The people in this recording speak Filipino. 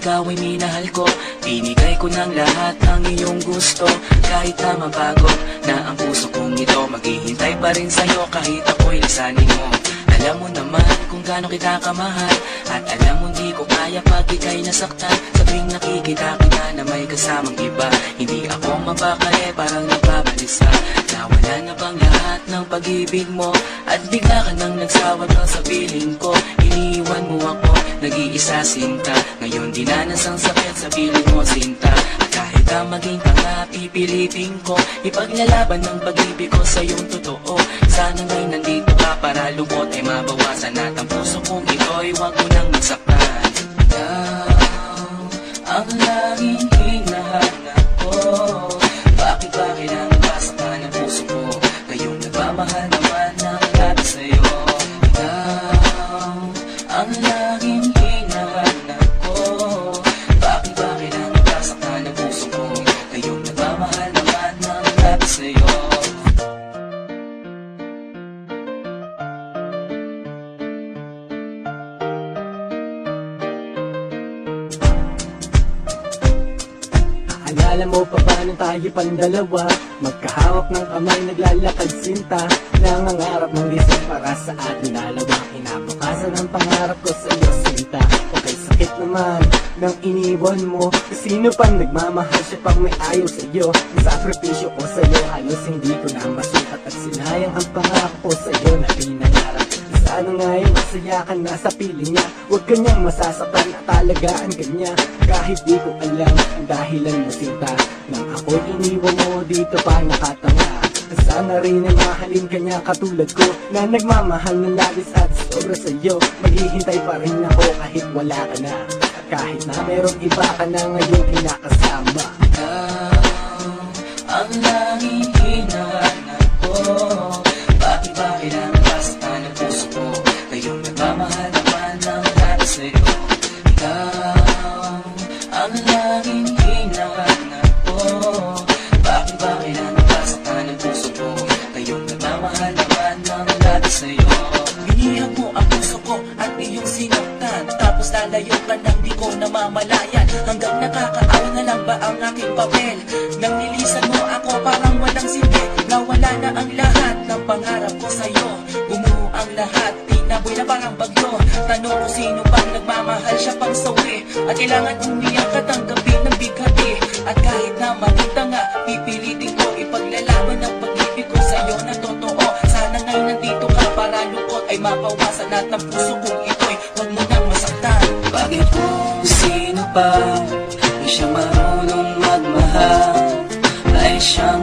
ikaw ay minahal ko. Binigay ko ng lahat ng iyong gusto. Kahit na mabago na ang puso kong ito, maghihintay pa rin sa'yo kahit ako'y lisanin mo. Alam mo naman kung gaano kita kamahal, at alam mo di ko kaya pag ika'y nasaktan. Sa tuwing nakikita kita na may kasamang iba, hindi ako mapakali, parang nagbabalisa. Nawala na bang lahat ng pag-ibig mo, at bigla ka nang nagsawa ka sa piling ko. Iniwan mo ako, nag-iisa sinta. Ngayon dinanas ang sakit sa piling mo sinta. At kahit ang maging tanga, pipilitin ko ipaglalaban ng pag-ibig ko sa iyong totoo. Sana nga'y nandito ka para lungkot ay mabawasan, at ang puso kong ito'y huwag mo nang magsaktan. Ikaw ang laging hinahanap ko. Bakit ba kailangan masaktan ang puso ko? Kayong nagmamahal naman ang lahat sa'yo. Ikaw ang laging hinahanap ko. Bakit ba kailangan masaktan ang puso ko? Kayong nagmamahal naman ang lahat sa'yo. Alam mo pa ba nang tayo pandalawa, magkahawak ng kamay naglalakad sinta, nangangarap ng gising para sa ating dalawa. Kinabukasan ang pangarap ko sa iyo sinta. Okay, sakit naman nang iniwan mo, sino pang nagmamahal siya pang may ayaw sa iyo. Ang sakripisyo ko sa iyo halos hindi ko na masukat, at sinayang ang pangako ko sa iyo na pinangarap. Sana nga'y masaya ka na sa piling niya, huwag kanyang masasaktan at alagaan kanya. Kahit di ko alam ang dahilan mo sinta, nang ako'y iniwan mo dito pa nakatanga. Sana rin ay mahalin kanya katulad ko, na nagmamahal ng labis at sobra sa'yo. Maghihintay pa rin ako kahit wala ka na, at kahit na merong iba ka na ngayon kinakasama. Ikaw ang laging hinahanap ko. Bakit ba kailangan masaktan ang puso ko? Kayong nagmamahal naman ang lahat sa'yo. Ikaw ang laging hinahanap ko. Bakit ba kailangan masaktan ang puso ko? Kayong nagmamahal naman ang lahat sa'yo. Binihag mo ang puso ko at iyong sinaktan, tapos lalayo ka nang di ko namamalayan. Hanggang nakakaawa na lang ba ang aking papel? Nang nilisan mo ako parang walang silbi, nawala na ang lahat ng pangarap ko sa'yo. Gumuho ang lahat, tinaboy na parang bagyo. Tanong ko sino pang nagmamahal, siya pang sawi, at kailangan umiyak at tanggapin ng bighati. At kahit na makita nga, pipilitin ko ipaglalaban ng pag-ibig ko sa'yo na totoo. Sana nga'y nandito ka para lungkot ay mapawasan, at ang puso kong ito'y huwag mo nang masaktan. Bakit kung sino pa ay siya marunong magmahal, ay siya